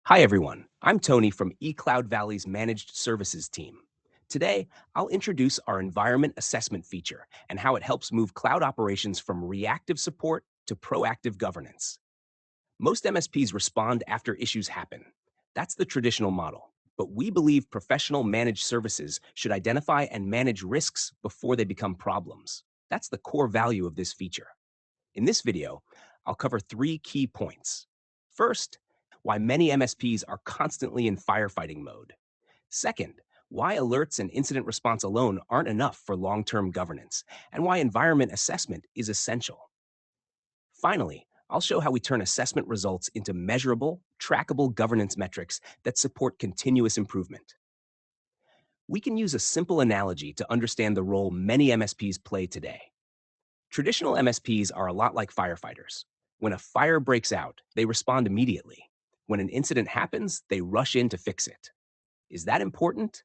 Hi, everyone. I'm Tony from eCloud Valley's Managed Services team. Today, I'll introduce our environment assessment feature and how it helps move cloud operations from reactive support to proactive governance. Most MSPs respond after issues happen. That's the traditional model. But we believe professional managed services should identify and manage risks before they become problems. That's the core value of this feature. In this video, I'll cover three key points. First, why many MSPs are constantly in firefighting mode. Second, why alerts and incident response alone aren't enough for long term governance, and why environment assessment is essential. Finally, I'll show how we turn assessment results into measurable, trackable governance metrics that support continuous improvement. We can use a simple analogy to understand the role many MSPs play today. Traditional MSPs are a lot like firefighters. When a fire breaks out, they respond immediately. When an incident happens, they rush in to fix it. Is that important?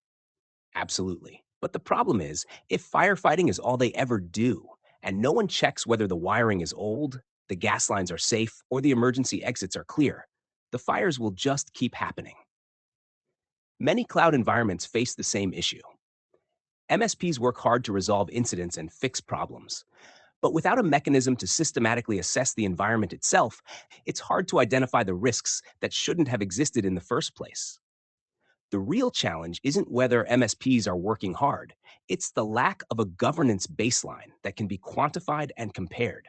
Absolutely. But the problem is, if firefighting is all they ever do, and no one checks whether the wiring is old, the gas lines are safe, or the emergency exits are clear, the fires will just keep happening. Many cloud environments face the same issue. MSPs work hard to resolve incidents and fix problems. But without a mechanism to systematically assess the environment itself, it's hard to identify the risks that shouldn't have existed in the first place. The real challenge isn't whether MSPs are working hard, it's the lack of a governance baseline that can be quantified and compared.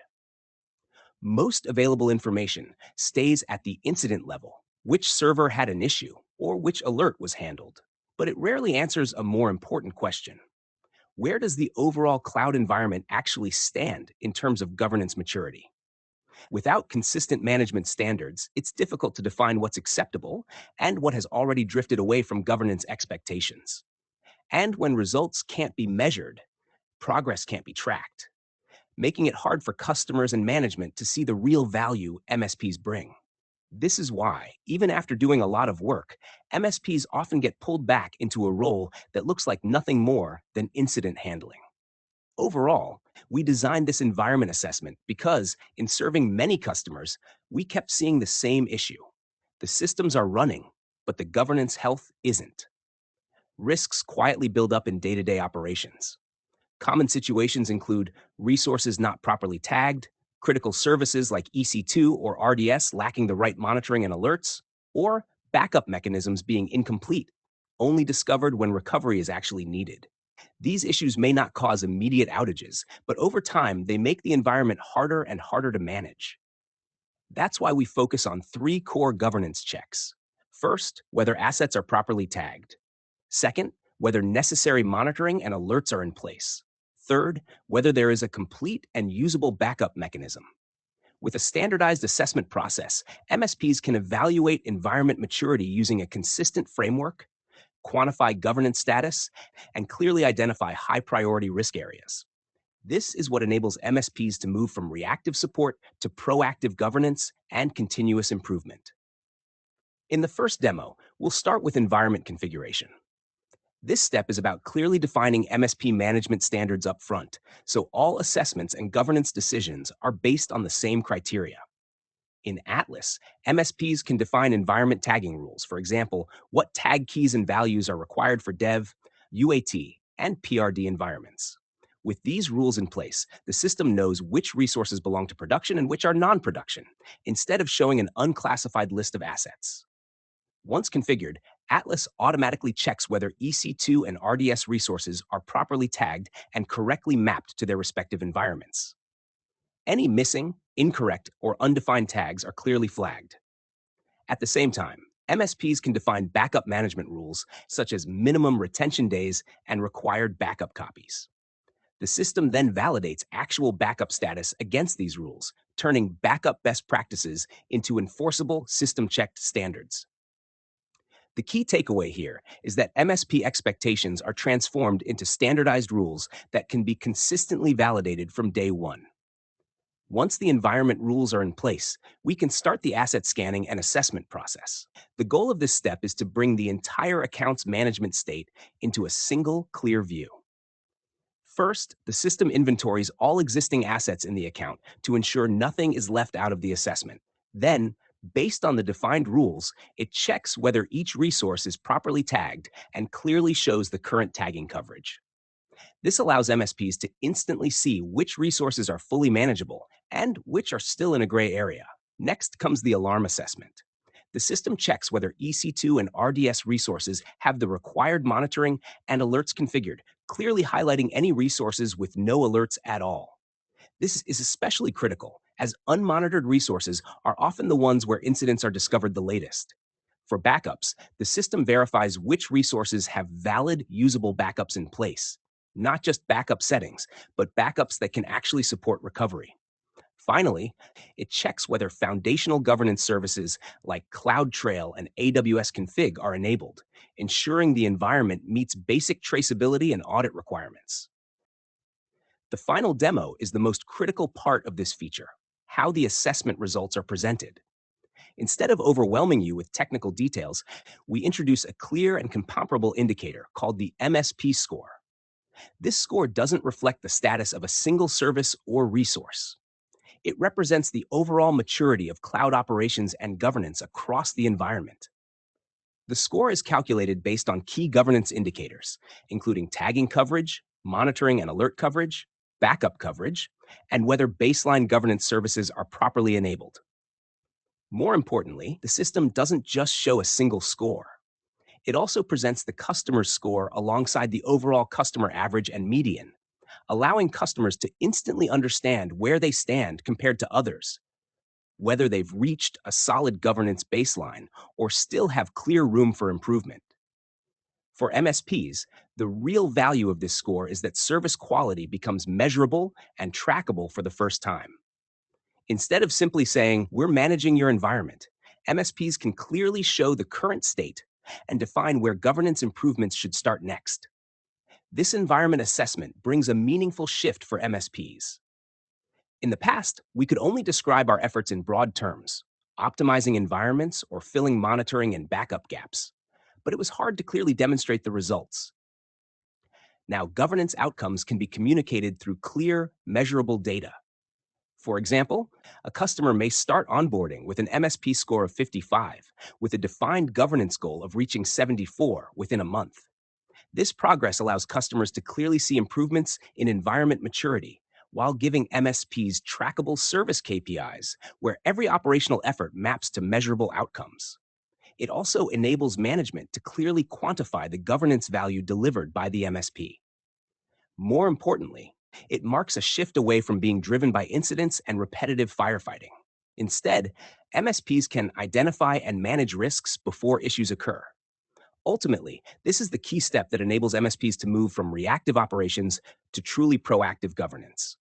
Most available information stays at the incident level, which server had an issue or which alert was handled, but it rarely answers a more important question. Where does the overall cloud environment actually stand in terms of governance maturity? Without consistent management standards, it's difficult to define what's acceptable and what has already drifted away from governance expectations. And when results can't be measured, progress can't be tracked, making it hard for customers and management to see the real value MSPs bring. This is why, even after doing a lot of work, MSPs often get pulled back into a role that looks like nothing more than incident handling. Overall, we designed this environment assessment because, in serving many customers, we kept seeing the same issue. The systems are running, but the governance health isn't. Risks quietly build up in day to day operations. Common situations include resources not properly tagged, critical services like EC2 or RDS lacking the right monitoring and alerts, or backup mechanisms being incomplete, only discovered when recovery is actually needed. These issues may not cause immediate outages, but over time, they make the environment harder and harder to manage. That's why we focus on three core governance checks. First, whether assets are properly tagged. Second, whether necessary monitoring and alerts are in place. Third, whether there is a complete and usable backup mechanism. With a standardized assessment process, MSPs can evaluate environment maturity using a consistent framework, quantify governance status, and clearly identify high priority risk areas. This is what enables MSPs to move from reactive support to proactive governance and continuous improvement. In the first demo, we'll start with environment configuration. This step is about clearly defining MSP management standards up front, so all assessments and governance decisions are based on the same criteria. In Atlas, MSPs can define environment tagging rules. For example, what tag keys and values are required for dev, UAT, and PRD environments. With these rules in place, the system knows which resources belong to production and which are non-production, instead of showing an unclassified list of assets. Once configured, Atlas automatically checks whether EC2 and RDS resources are properly tagged and correctly mapped to their respective environments. Any missing, incorrect, or undefined tags are clearly flagged. At the same time, MSPs can define backup management rules such as minimum retention days and required backup copies. The system then validates actual backup status against these rules, turning backup best practices into enforceable system-checked standards. The key takeaway here is that MSP expectations are transformed into standardized rules that can be consistently validated from day one. Once the environment rules are in place, we can start the asset scanning and assessment process. The goal of this step is to bring the entire account's management state into a single, clear view. First, the system inventories all existing assets in the account to ensure nothing is left out of the assessment. Then, Based on the defined rules, it checks whether each resource is properly tagged and clearly shows the current tagging coverage. This allows MSPs to instantly see which resources are fully manageable and which are still in a gray area. Next comes the alarm assessment. The system checks whether EC2 and RDS resources have the required monitoring and alerts configured, clearly highlighting any resources with no alerts at all. This is especially critical, as unmonitored resources are often the ones where incidents are discovered the latest. For backups, the system verifies which resources have valid, usable backups in place, not just backup settings, but backups that can actually support recovery. Finally, it checks whether foundational governance services like CloudTrail and AWS Config are enabled, ensuring the environment meets basic traceability and audit requirements. The final demo is the most critical part of this feature: how the assessment results are presented. Instead of overwhelming you with technical details, we introduce a clear and comparable indicator called the MSP score. This score doesn't reflect the status of a single service or resource. It represents the overall maturity of cloud operations and governance across the environment. The score is calculated based on key governance indicators, including tagging coverage, monitoring and alert coverage, backup coverage, and whether baseline governance services are properly enabled. More importantly, the system doesn't just show a single score. It also presents the customer's score alongside the overall customer average and median, allowing customers to instantly understand where they stand compared to others, whether they've reached a solid governance baseline or still have clear room for improvement. For MSPs, the real value of this score is that service quality becomes measurable and trackable for the first time. Instead of simply saying, "We're managing your environment," MSPs can clearly show the current state and define where governance improvements should start next. This environment assessment brings a meaningful shift for MSPs. In the past, we could only describe our efforts in broad terms, optimizing environments or filling monitoring and backup gaps, but it was hard to clearly demonstrate the results. Now, governance outcomes can be communicated through clear, measurable data. For example, a customer may start onboarding with an MSP score of 55, with a defined governance goal of reaching 74 within a month. This progress allows customers to clearly see improvements in environment maturity while giving MSPs trackable service KPIs where every operational effort maps to measurable outcomes. It also enables management to clearly quantify the governance value delivered by the MSP. More importantly, it marks a shift away from being driven by incidents and repetitive firefighting. Instead, MSPs can identify and manage risks before issues occur. Ultimately, this is the key step that enables MSPs to move from reactive operations to truly proactive governance.